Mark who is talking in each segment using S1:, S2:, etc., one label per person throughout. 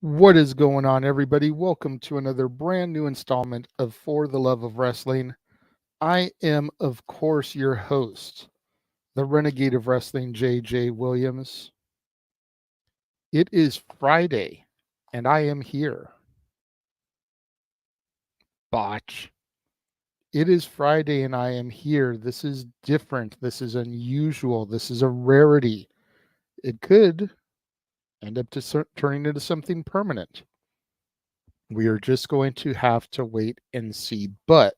S1: What is going on, everybody? Welcome to another brand new installment of For the Love of Wrestling. I am, of course, your host, the Renegade of Wrestling, J.J. Williams. It is Friday, and I am here. Botch. It is Friday, and I am here. This is different. This is unusual. This is a rarity. It could end up turning into something permanent. We are just going to have to wait and see. But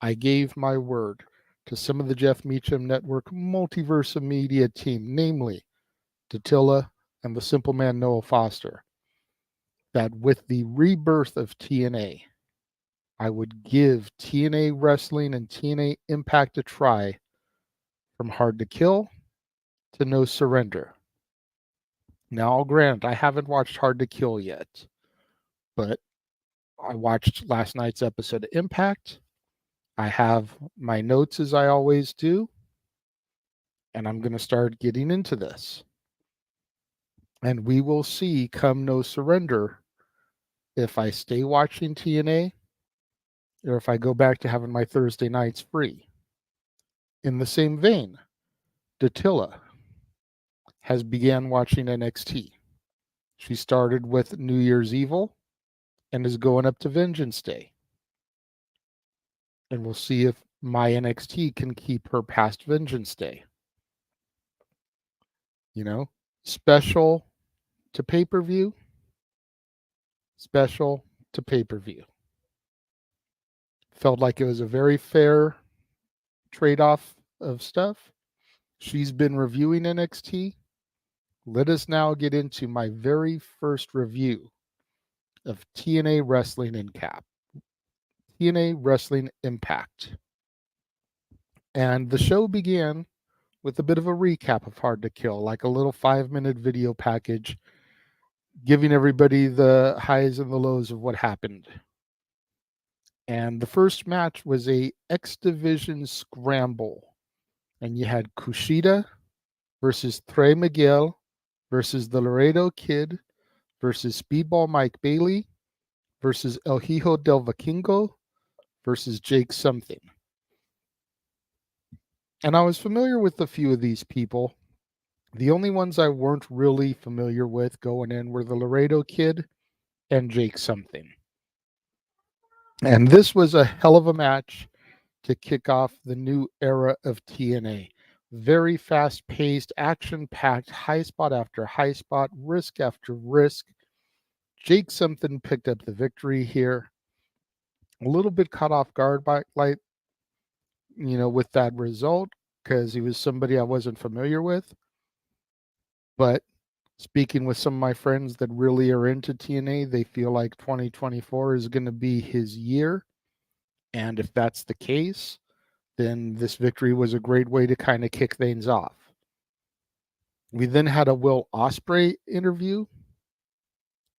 S1: I gave my word to some of the Jeff Meacham Network Multiverse Media team, namely Datilla and the Simple Man Noah Foster, that with the rebirth of TNA, I would give TNA Wrestling and TNA Impact a try from Hard to Kill to No Surrender. Now, I'll grant I haven't watched Hard to Kill yet, but I watched last night's episode of Impact. I have my notes as I always do, and I'm going to start getting into this. And we will see come No Surrender if I stay watching TNA or if I go back to having my Thursday nights free. In the same vein, Datilla has began watching NXT. She started with New Year's Evil and is going up to Vengeance Day. And we'll see if my NXT can keep her past Vengeance Day. You know, special to pay-per-view, special to pay-per-view. Felt like it was a very fair trade-off of stuff. She's been reviewing NXT. Let us now get into my very first review of TNA Wrestling TNA Wrestling Impact. And the show began with a bit of a recap of Hard to Kill, like a little 5-minute video package giving everybody the highs and the lows of what happened. And the first match was a X Division scramble. And you had Kushida versus Trey Miguel versus the Laredo Kid versus Speedball Mike Bailey versus El Hijo del Vikingo versus Jake something. And I was familiar with a few of these people. The only ones I weren't really familiar with going in were the Laredo Kid and Jake something. And this was a hell of a match to kick off the new era of TNA. Very fast-paced, action-packed, high spot after high spot, risk after risk. Jake something picked up the victory here. A little bit caught off guard by with that result because he was somebody I wasn't familiar with. But speaking with some of my friends that really are into TNA, they feel like 2024 is going to be his year. And if that's the case, then this victory was a great way to kind of kick things off. We then had a Will Ospreay interview,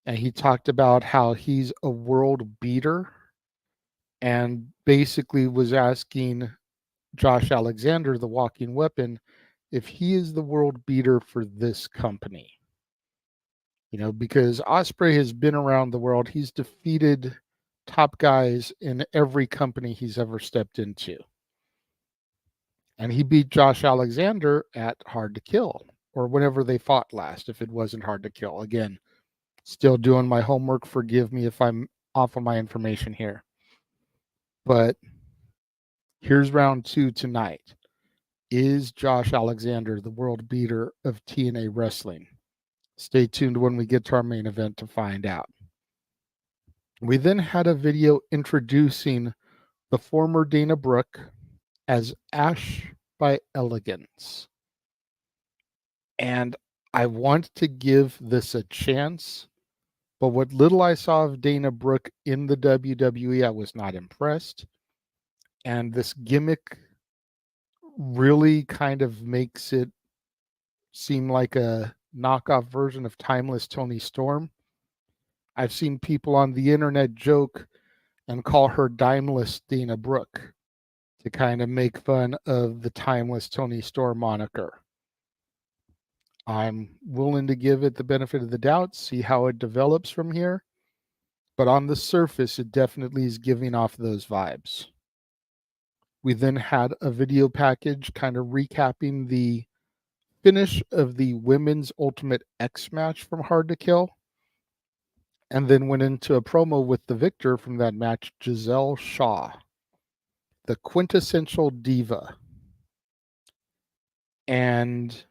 S1: and he talked about how he's a world beater and basically was asking Josh Alexander, the walking weapon, if he is the world beater for this company. Because Ospreay has been around the world. He's defeated top guys in every company he's ever stepped into. And he beat Josh Alexander at Hard to Kill, or whenever they fought last, if it wasn't Hard to Kill. Again, still doing my homework. Forgive me if I'm off of my information here. But here's round 2 tonight. Is Josh Alexander the world beater of TNA Wrestling? Stay tuned when we get to our main event to find out. We then had a video introducing the former Dana Brooke as Ash by Elegance. And I want to give this a chance, but what little I saw of Dana Brooke in the WWE, I was not impressed. And this gimmick really kind of makes it seem like a knockoff version of Timeless Toni Storm. I've seen people on the internet joke and call her Dimeless Dana Brooke to kind of make fun of the Timeless Toni Storm moniker. I'm willing to give it the benefit of the doubt, see how it develops from here. But on the surface, it definitely is giving off those vibes. We then had a video package kind of recapping the finish of the women's Ultimate X match from Hard to Kill, and then went into a promo with the victor from that match, Giselle Shaw, the quintessential diva. And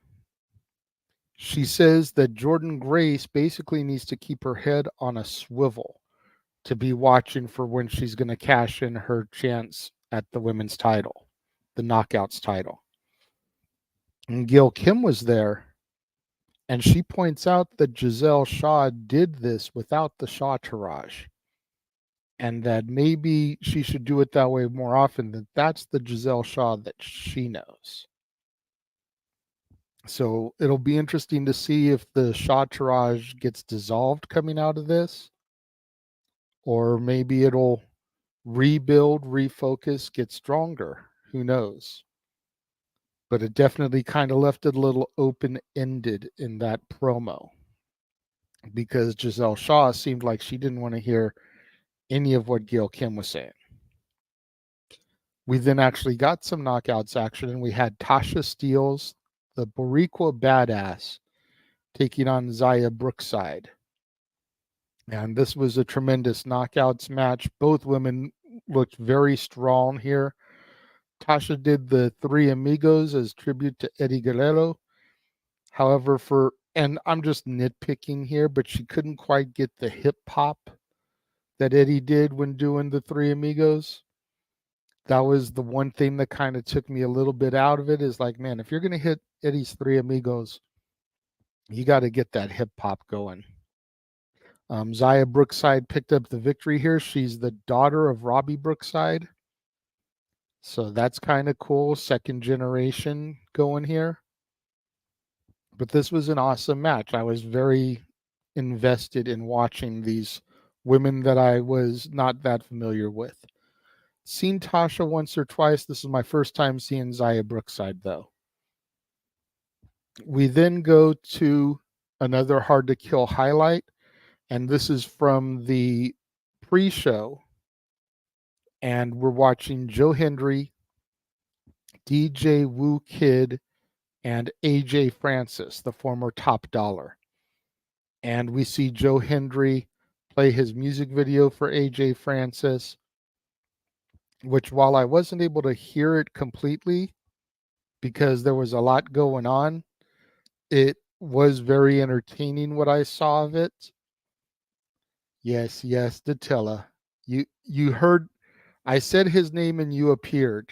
S1: she says that Jordan Grace basically needs to keep her head on a swivel to be watching for when she's going to cash in her chance at the women's title, the Knockouts title. And Gail Kim was there, and she points out that Giselle Shaw did this without the Shawtourage, and that maybe she should do it that way more often, that that's the Giselle Shaw that she knows. So it'll be interesting to see if the Shawtourage gets dissolved coming out of this, or maybe it'll rebuild, refocus, get stronger. Who knows? But it definitely kind of left it a little open-ended in that promo, because Giselle Shaw seemed like she didn't want to hear any of what Gail Kim was saying. We then actually got some knockouts action, and we had Tasha Steelz, the Boricua Badass, taking on Zaya Brookside. And this was a tremendous knockouts match. Both women looked very strong here. Tasha did the Three Amigos as tribute to Eddie Guerrero. However, and I'm just nitpicking here, but she couldn't quite get the hip hop that Eddie did when doing the Three Amigos. That was the one thing that kind of took me a little bit out of it, is like, man, if you're going to hit Eddie's Three Amigos, you got to get that hip hop going. Zaya Brookside picked up the victory here. She's the daughter of Robbie Brookside. So that's kind of cool. Second generation going here. But this was an awesome match. I was very invested in watching these women that I was not that familiar with. Seen Tasha once or twice. This is my first time seeing Zaya Brookside, though. We then go to another Hard to Kill highlight, and this is from the pre-show. And we're watching Joe Hendry, DJ Woo Kid, and AJ Francis, the former Top Dollar. And we see Joe Hendry play his music video for AJ Francis, which, while I wasn't able to hear it completely because there was a lot going on, it was very entertaining what I saw of it. Yes, Datella. You heard I said his name and you appeared,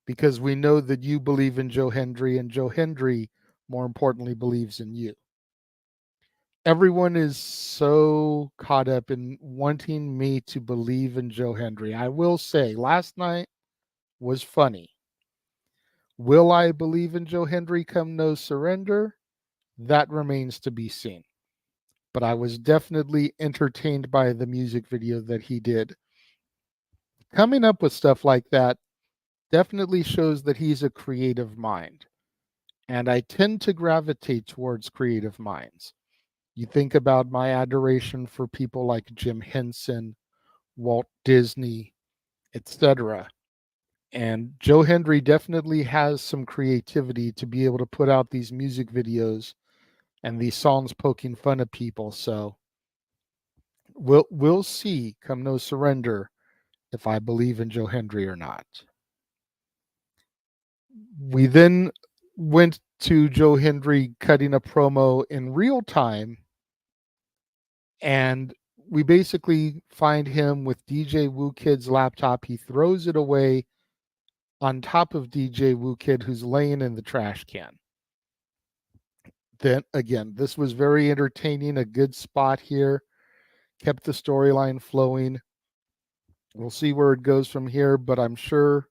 S1: because we know that you believe in Joe Hendry, and Joe Hendry, more importantly, believes in you. Everyone is so caught up in wanting me to believe in Joe Hendry. I will say, last night was funny. Will I believe in Joe Hendry come No Surrender? That remains to be seen. But I was definitely entertained by the music video that he did. Coming up with stuff like that definitely shows that he's a creative mind. And I tend to gravitate towards creative minds. You think about my adoration for people like Jim Henson, Walt Disney, etc. And Joe Hendry definitely has some creativity to be able to put out these music videos and these songs poking fun at people. So we'll see come No Surrender if I believe in Joe Hendry or not. We then went to Joe Hendry cutting a promo in real time, and we basically find him with DJ Woo Kid's laptop. He throws it away on top of DJ Woo Kid, who's laying in the trash can. Then again, this was very entertaining, a good spot here, kept the storyline flowing. We'll see where it goes from here, but I'm sure,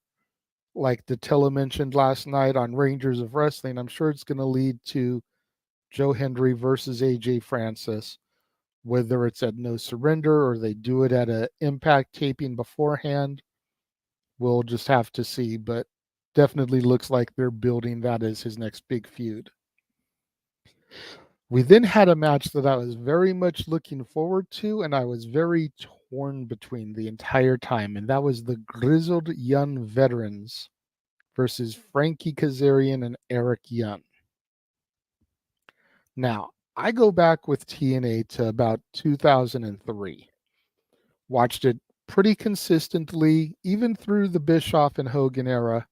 S1: like Datella mentioned last night on Rangers of Wrestling, I'm sure it's going to lead to Joe Hendry versus AJ Francis, whether it's at No Surrender or they do it at a Impact taping beforehand. We'll just have to see, but definitely looks like they're building that as his next big feud. We then had a match that I was very much looking forward to, and I was very torn between the entire time, and that was the Grizzled Young Veterans versus Frankie Kazarian and Eric Young. Now, I go back with TNA to about 2003. Watched it pretty consistently, even through the Bischoff and Hogan era.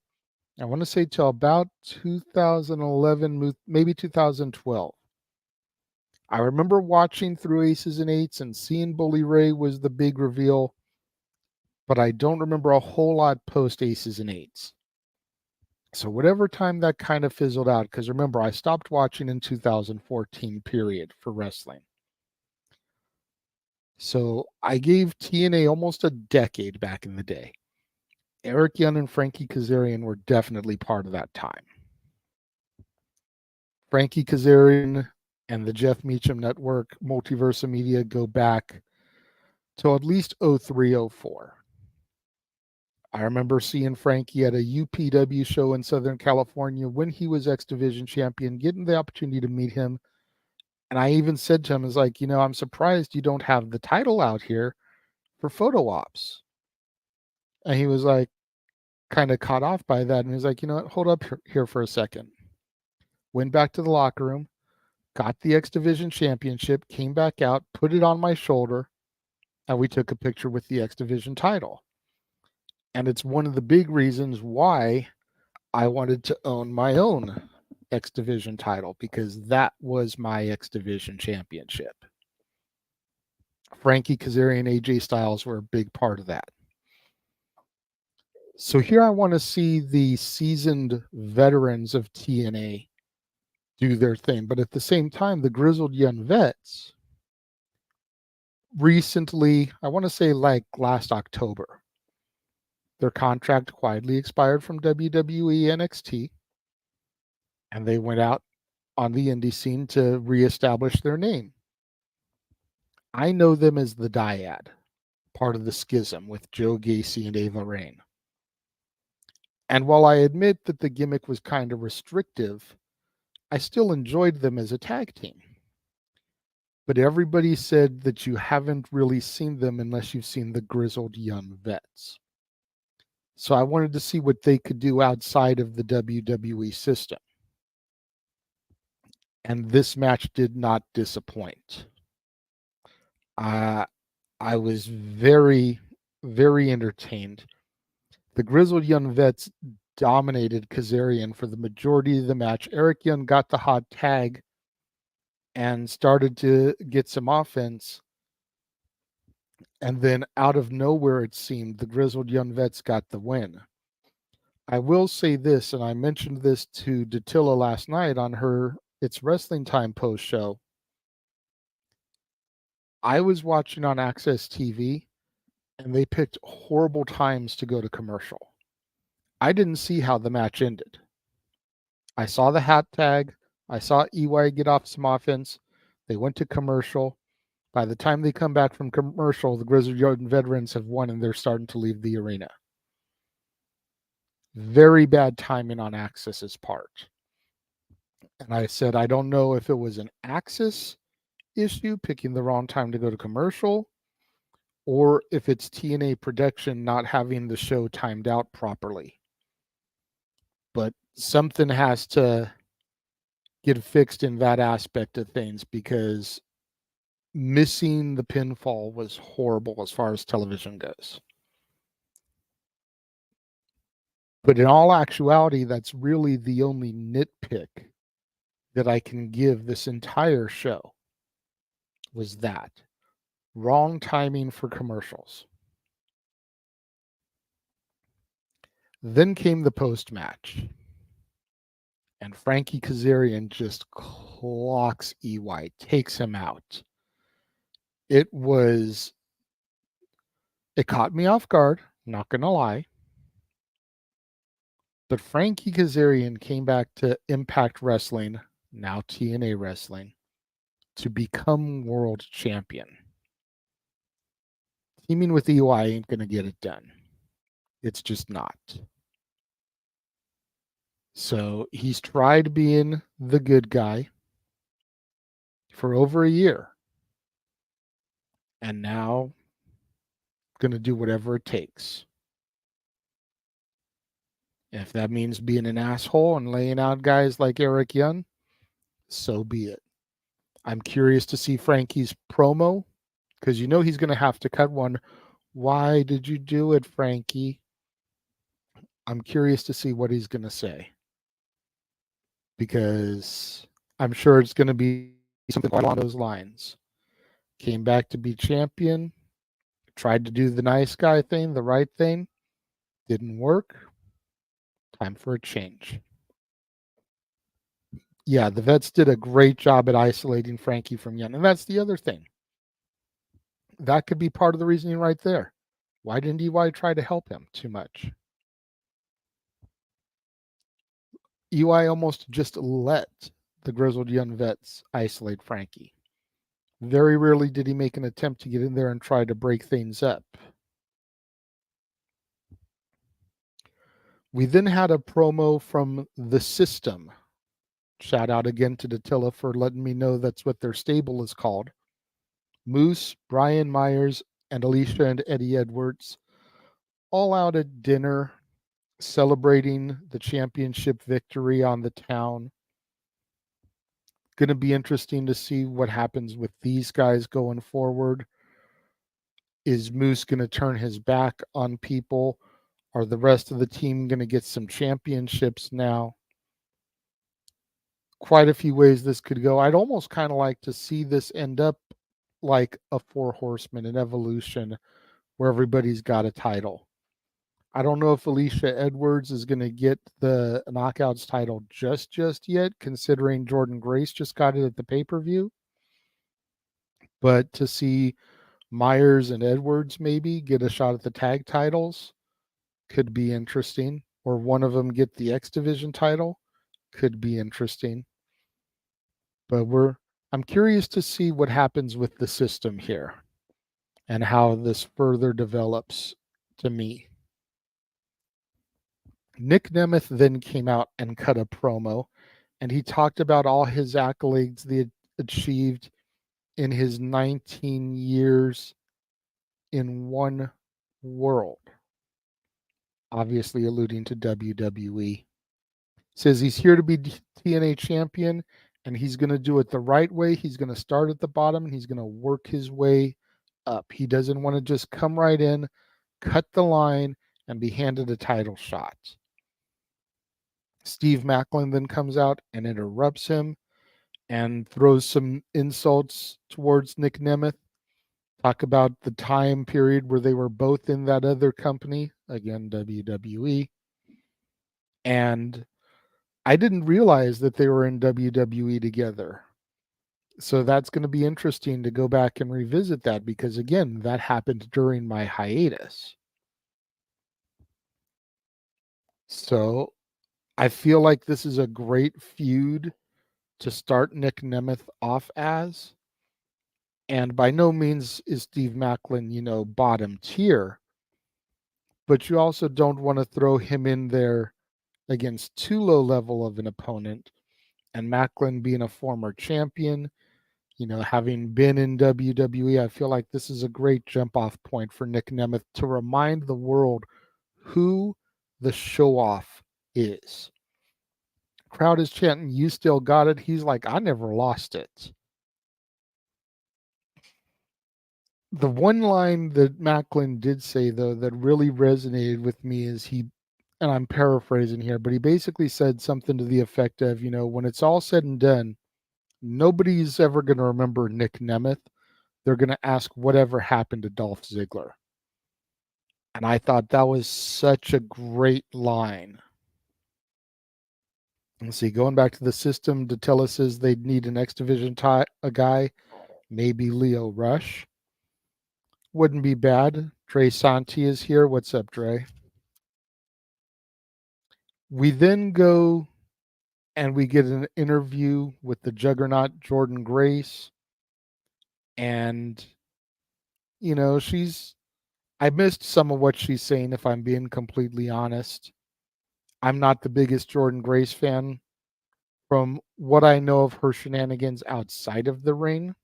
S1: I want to say till about 2011, maybe 2012. I remember watching through Aces and Eights and seeing Bully Ray was the big reveal, but I don't remember a whole lot post Aces and Eights. So whatever time that kind of fizzled out, because remember, I stopped watching in 2014 period for wrestling. So I gave TNA almost a decade back in the day. Eric Young and Frankie Kazarian were definitely part of that time. Frankie Kazarian and the Jeff Meacham Network, Multiversa Media, go back till at least 0304. I remember seeing Frankie at a UPW show in Southern California when he was X Division champion, getting the opportunity to meet him. And I even said to him, "Is like, I'm surprised you don't have the title out here for photo ops." And he was like, kind of caught off by that. And he was like, hold up here for a second. Went back to the locker room, got the X Division championship, came back out, put it on my shoulder, and we took a picture with the X Division title. And it's one of the big reasons why I wanted to own my own X Division title, because that was my X Division championship. Frankie Kazarian, AJ Styles were a big part of that. So here I want to see the seasoned veterans of TNA do their thing. But at the same time, the grizzled young vets recently, I want to say like last October, their contract quietly expired from WWE NXT, and they went out on the indie scene to reestablish their name. I know them as the Dyad, part of the schism with Joe Gacy and Ava Raine. And while I admit that the gimmick was kind of restrictive, I still enjoyed them as a tag team. But everybody said that you haven't really seen them unless you've seen the grizzled young vets. So I wanted to see what they could do outside of the WWE system. And this match did not disappoint. I was very, very entertained. The grizzled young vets dominated Kazarian for the majority of the match. Eric Young got the hot tag and started to get some offense. And then out of nowhere, it seemed, the grizzled young vets got the win. I will say this, and I mentioned this to Datilla last night on her It's Wrestling Time post show. I was watching on Access TV, and they picked horrible times to go to commercial. I didn't see how the match ended. I saw the hat tag. I saw EY get off some offense. They went to commercial. By the time they come back from commercial, the Grizzled Young veterans have won, and they're starting to leave the arena. Very bad timing on Access's part. And I said, I don't know if it was an Access issue, picking the wrong time to go to commercial, or if it's TNA production not having the show timed out properly. But something has to get fixed in that aspect of things, because missing the pinfall was horrible as far as television goes. But in all actuality, that's really the only nitpick that I can give this entire show, was that wrong timing for commercials. Then came the post-match, and Frankie Kazarian just clocks EY, takes him out. It caught me off guard, not gonna lie. But Frankie Kazarian came back to Impact Wrestling, now TNA Wrestling, to become world champion. Teaming with EY ain't gonna get it done. It's just not. So he's tried being the good guy. for over a year. And now going to do whatever it takes. If that means being an asshole and laying out guys like Eric Young, so be it. I'm curious to see Frankie's promo because you know he's going to have to cut one. Why did you do it, Frankie? I'm curious to see what he's going to say because I'm sure it's going to be something along those lines. Came back to be champion, tried to do the nice guy thing, the right thing, didn't work. Time for a change. Yeah, the vets did a great job at isolating Frankie from Young. And that's the other thing. That could be part of the reasoning right there. Why didn't EY try to help him too much? EY almost just let the grizzled young vets isolate Frankie. Very rarely did he make an attempt to get in there and try to break things up. We then had a promo from The System. Shout out again to Dattila for letting me know that's what their stable is called. Moose, Brian Myers, and Alicia and Eddie Edwards all out at dinner celebrating the championship victory on the town. Going to be interesting to see what happens with these guys going forward. Is Moose going to turn his back on people? Are the rest of the team going to get some championships now? Quite a few ways this could go. I'd almost kind of like to see this end up like a Four Horsemen, an Evolution, where everybody's got a title. I don't know if Alicia Edwards is going to get the Knockouts title just yet, considering Jordan Grace just got it at the pay-per-view. But to see Myers and Edwards maybe get a shot at the tag titles could be interesting. Or one of them get the X Division title could be interesting. But I'm curious to see what happens with the system here and how this further develops to me. Nick Nemeth then came out and cut a promo, and he talked about all his accolades they had achieved in his 19 years in one world, obviously alluding to WWE. Says he's here to be TNA champion, and he's going to do it the right way. He's going to start at the bottom, and he's going to work his way up. He doesn't want to just come right in, cut the line, and be handed a title shot. Steve Maclin then comes out and interrupts him and throws some insults towards Nick Nemeth. Talk about the time period where they were both in that other company, again, WWE. And I didn't realize that they were in WWE together. So that's going to be interesting to go back and revisit that because, again, that happened during my hiatus. So I feel like this is a great feud to start Nick Nemeth off as. And by no means is Steve Maclin, bottom tier. But you also don't want to throw him in there against too low level of an opponent. And Maclin being a former champion, having been in WWE, I feel like this is a great jump off point for Nick Nemeth to remind the world who the show off is. Crowd is chanting, "You still got it." He's like, "I never lost it." The one line that Maclin did say, though, that really resonated with me is and I'm paraphrasing here, but he basically said something to the effect of, when it's all said and done, nobody's ever going to remember Nick Nemeth. They're going to ask whatever happened to Dolph Ziggler. And I thought that was such a great line. Let's see, going back to the system, Dattila says they'd need an X Division a guy, maybe Leo Rush. Wouldn't be bad. Dre Santi is here. What's up, Dre? We then go and we get an interview with the juggernaut Jordan Grace. And, I missed some of what she's saying, if I'm being completely honest. I'm not the biggest Jordan Grace fan. From what I know of her shenanigans outside of the ring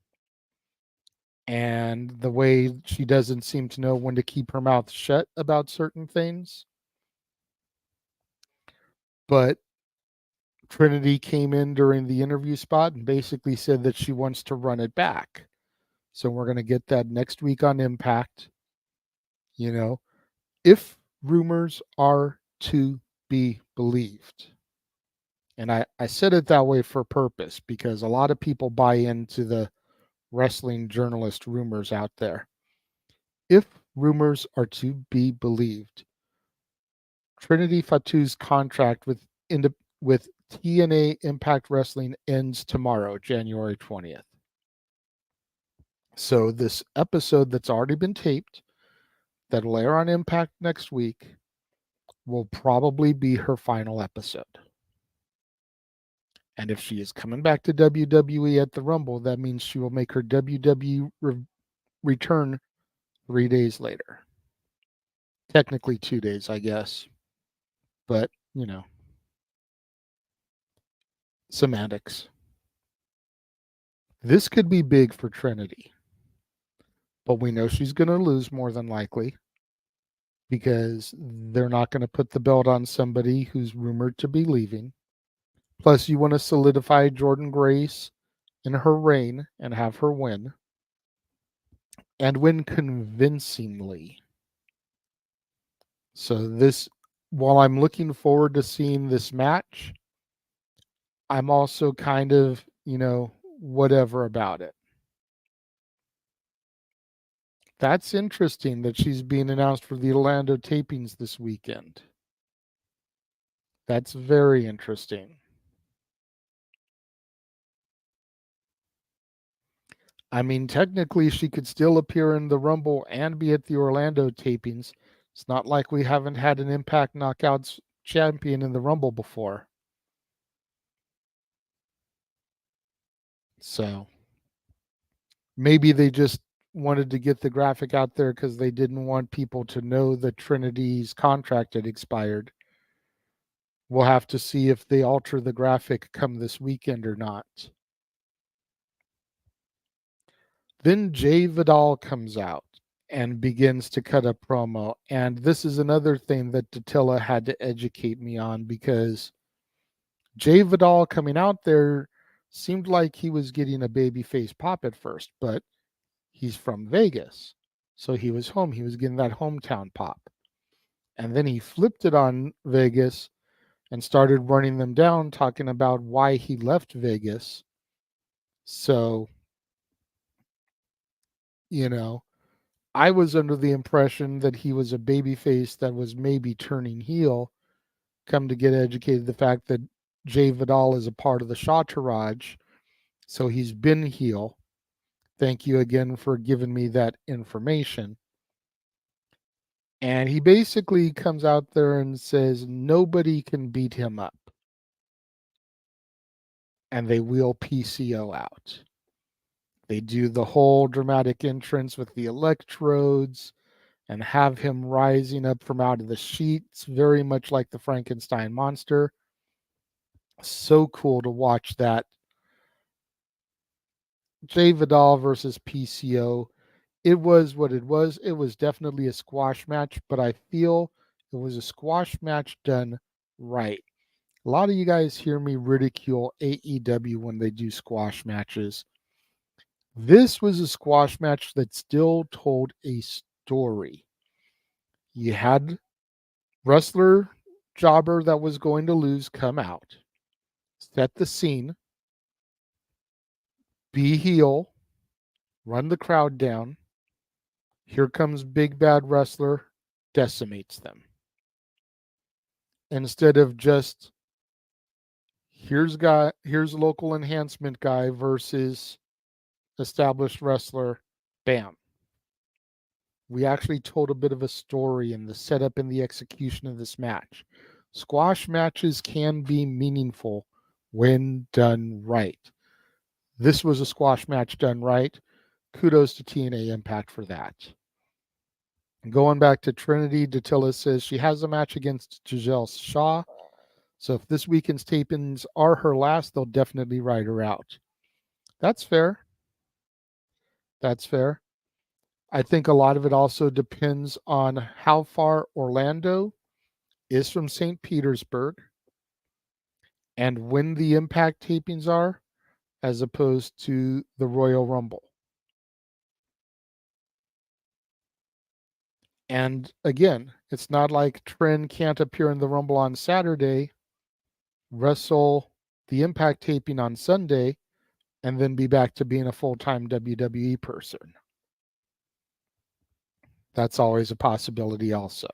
S1: and the way she doesn't seem to know when to keep her mouth shut about certain things. But Trinity came in during the interview spot and basically said that she wants to run it back. So we're going to get that next week on Impact. You know, if rumors are to be believed. And I said it that way for purpose because a lot of people buy into the wrestling journalist rumors out there. If rumors are to be believed, Trinity Fatu's contract with TNA Impact Wrestling ends tomorrow, January 20th. So this episode that's already been taped, that'll air on Impact next week, will probably be her final episode. And if she is coming back to WWE at the Rumble, that means she will make her WWE return 3 days later. Technically 2 days, I guess. But, semantics. This could be big for Trinity. But we know she's going to lose more than likely because they're not going to put the belt on somebody who's rumored to be leaving. Plus, you want to solidify Jordan Grace in her reign and have her win. And win convincingly. So while I'm looking forward to seeing this match, I'm also kind of, whatever about it. That's interesting that she's being announced for the Orlando tapings this weekend. That's very interesting. I mean, technically, she could still appear in the Rumble and be at the Orlando tapings. It's not like we haven't had an Impact Knockouts champion in the Rumble before. So maybe they just wanted to get the graphic out there because they didn't want people to know that Trinity's contract had expired. We'll have to see if they alter the graphic come this weekend or not. Then Jay Vidal comes out and begins to cut a promo. And this is another thing that Datilla had to educate me on because Jay Vidal coming out there seemed like he was getting a babyface pop at first, but he's from Vegas. So he was home. He was getting that hometown pop. And then he flipped it on Vegas and started running them down, talking about why he left Vegas. So, I was under the impression that he was a babyface that was maybe turning heel. Come to get educated the fact that Jay Vidal is a part of the Shawtourage, so he's been heel. Thank you again for giving me that information. And he basically comes out there and says nobody can beat him up. And they wheel PCO out. They do the whole dramatic entrance with the electrodes and have him rising up from out of the sheets, very much like the Frankenstein monster. So cool to watch that. Jay Vidal versus PCO. It was what it was. It was definitely a squash match, but I feel it was a squash match done right. A lot of you guys hear me ridicule AEW when they do squash matches. This was a squash match that still told a story. You had wrestler jobber that was going to lose come out, set the scene, be heel, run the crowd down. Here comes big bad wrestler, decimates them. Instead of just here's local enhancement guy versus established wrestler, bam. We actually told a bit of a story in the setup and the execution of this match. Squash matches can be meaningful when done right. This was a squash match done right. Kudos to TNA Impact for that. Going back to Trinity, Datilla says she has a match against Giselle Shaw. So if this weekend's tapings are her last, they'll definitely ride her out. That's fair. That's fair. I think a lot of it also depends on how far Orlando is from St. Petersburg and when the Impact tapings are, as opposed to the Royal Rumble. And again, it's not like Trent can't appear in the Rumble on Saturday, wrestle the Impact taping on Sunday, and then be back to being a full-time WWE person. That's always a possibility also.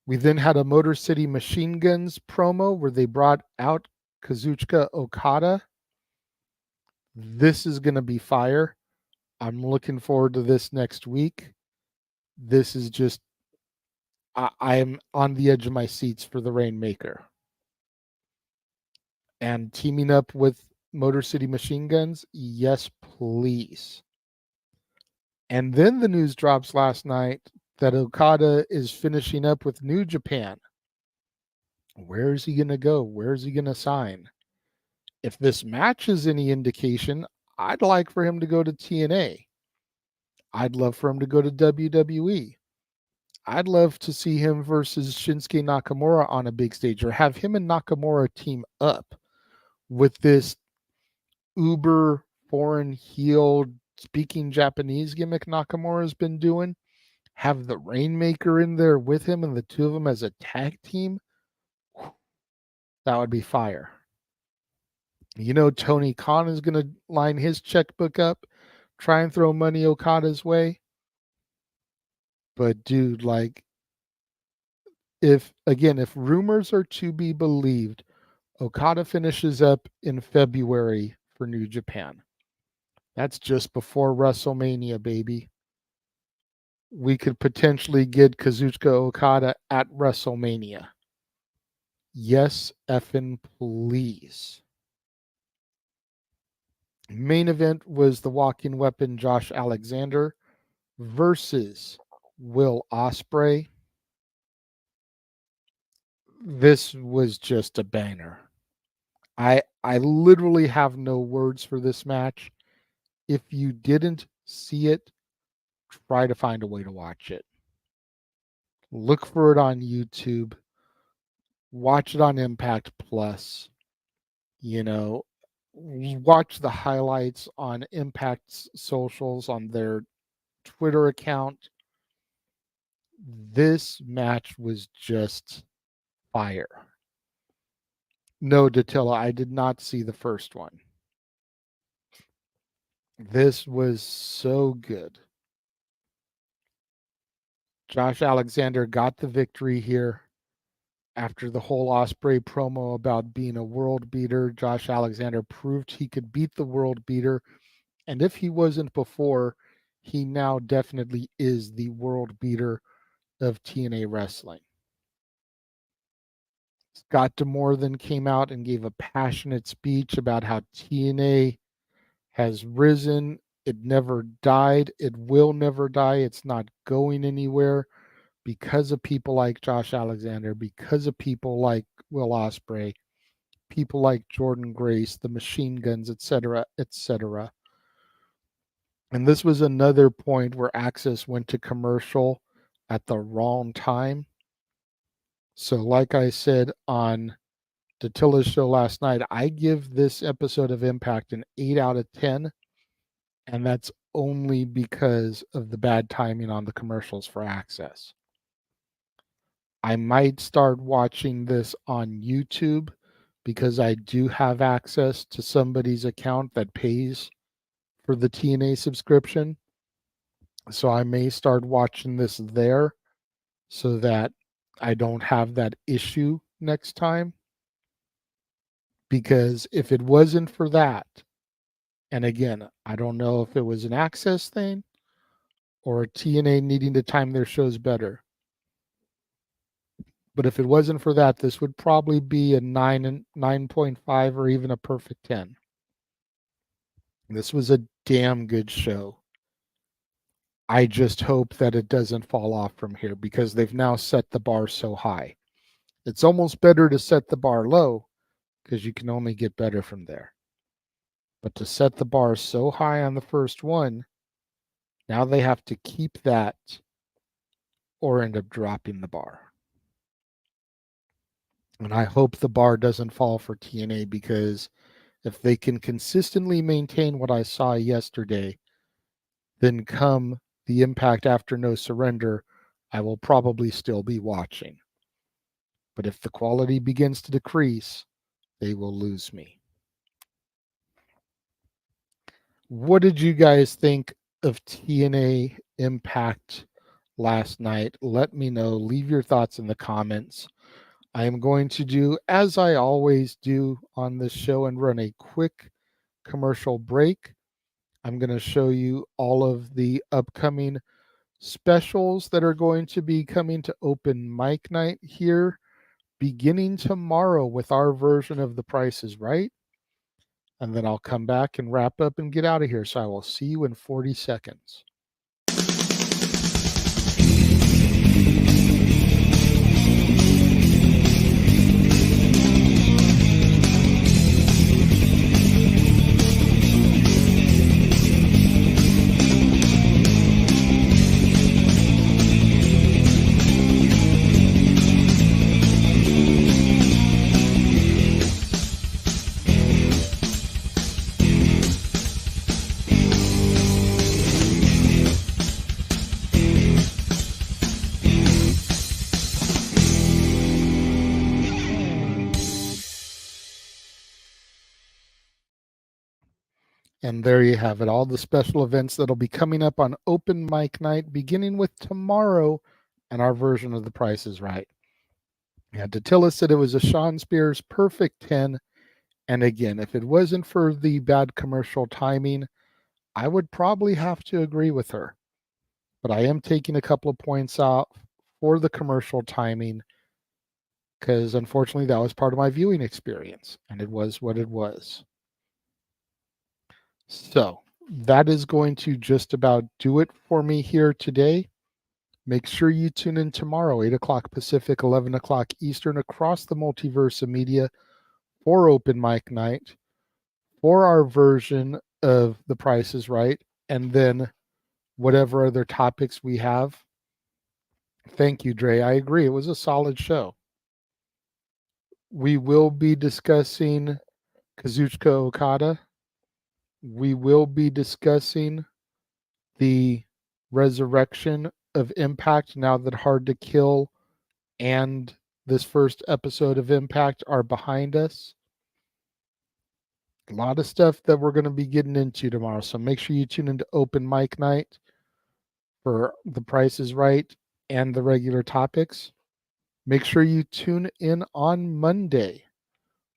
S1: We then had a Motor City Machine Guns promo where they brought out Kazuchika Okada. This is going to be fire. I'm looking forward to this next week. This is just, I am on the edge of my seats for the Rainmaker. And teaming up with Motor City Machine Guns, yes, please. And then the news drops last night that Okada is finishing up with New Japan. Where is he going to go? Where is he going to sign? If this match is any indication, I'd like for him to go to TNA. I'd love for him to go to WWE. I'd love to see him versus Shinsuke Nakamura on a big stage, or have him and Nakamura team up with this uber foreign heel speaking Japanese gimmick Nakamura's been doing. Have the Rainmaker in there with him and the two of them as a tag team. That would be fire. You know, Tony Khan is going to line his checkbook up, try and throw money Okada's way. But dude, like, if rumors are to be believed, Okada finishes up in February for New Japan. That's just before WrestleMania, baby. We could potentially get Kazuchika Okada at WrestleMania. Yes, effing please. Main event was the walking weapon Josh Alexander versus Will Ospreay. This was just a banger. I literally have no words for this match. If you didn't see it, try to find a way to watch it. Look for it on YouTube. Watch it on Impact Plus. You know, watch the highlights on Impact's socials on their Twitter account. This match was just fire. No, Datilla, I did not see the first one. This was so good. Josh Alexander got the victory here after the whole Ospreay promo about being a world beater. Josh Alexander proved he could beat the world beater. And if he wasn't before, he now definitely is the world beater of TNA Wrestling. Scott D'Amore then came out and gave a passionate speech about how TNA has risen. It never died. It will never die. It's not going anywhere because of people like Josh Alexander, because of people like Will Ospreay, people like Jordan Grace, the Machine Guns, etc., etc. And this was another point where Access went to commercial at the wrong time. So, like I said on Datilla's show last night, I give this episode of Impact an 8 out of 10. And that's only because of the bad timing on the commercials for Access. I might start watching this on YouTube because I do have access to somebody's account that pays for the TNA subscription. So I may start watching this there so that I don't have that issue next time. Because if it wasn't for that, and again, I don't know if it was an Access thing or TNA needing to time their shows better. But if it wasn't for that, this would probably be a 9.5 or even a perfect 10. This was a damn good show. I just hope that it doesn't fall off from here because they've now set the bar so high. It's almost better to set the bar low because you can only get better from there. But to set the bar so high on the first one, now they have to keep that or end up dropping the bar. And I hope the bar doesn't fall for TNA, because if they can consistently maintain what I saw yesterday, then come the Impact After No Surrender, I will probably still be watching. But if the quality begins to decrease, they will lose me. What did you guys think of TNA Impact last night? Let me know. Leave your thoughts in the comments. I am going to do, as I always do on this show, and run a quick commercial break. I'm going to show you all of the upcoming specials that are going to be coming to open mic night here beginning tomorrow with our version of The Price is Right. And then I'll come back and wrap up and get out of here. So I will see you in 40 seconds. And there you have it, all the special events that'll be coming up on open mic night, beginning with tomorrow and our version of The Price is Right. And Attila said it was a Sean Spears perfect 10. And again, if it wasn't for the bad commercial timing, I would probably have to agree with her. But I am taking a couple of points out for the commercial timing, because unfortunately that was part of my viewing experience, and it was what it was. So that is going to just about do it for me here today. Make sure you tune in tomorrow, 8 o'clock Pacific, 11 o'clock Eastern, across the multiverse of media for open mic night, for our version of The Price is Right, and then whatever other topics we have. Thank you, Dre. I agree. It was a solid show. We will be discussing Kazuchika Okada. We will be discussing the resurrection of Impact now that Hard to Kill and this first episode of Impact are behind us. A lot of stuff that we're going to be getting into tomorrow. So make sure you tune into open mic night for The Price is Right and the regular topics. Make sure you tune in on Monday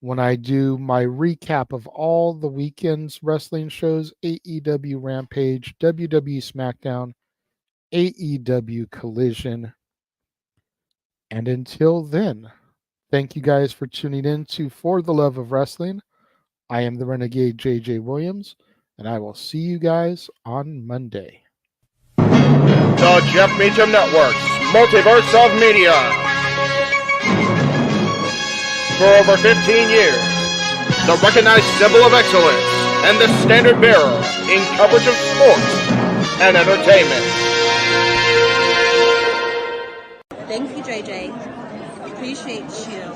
S1: when I do my recap of all the weekend's wrestling shows: AEW Rampage, WWE SmackDown, AEW Collision. And until then, thank you guys for tuning in to For the Love of Wrestling. I am the Renegade JJ Williams, and I will see you guys on Monday.
S2: The Jeff Meacham Network's Multiverse of Media. For over 15 years, the recognized symbol of excellence and the standard bearer in coverage of sports and entertainment.
S3: Thank you, JJ. Appreciate you.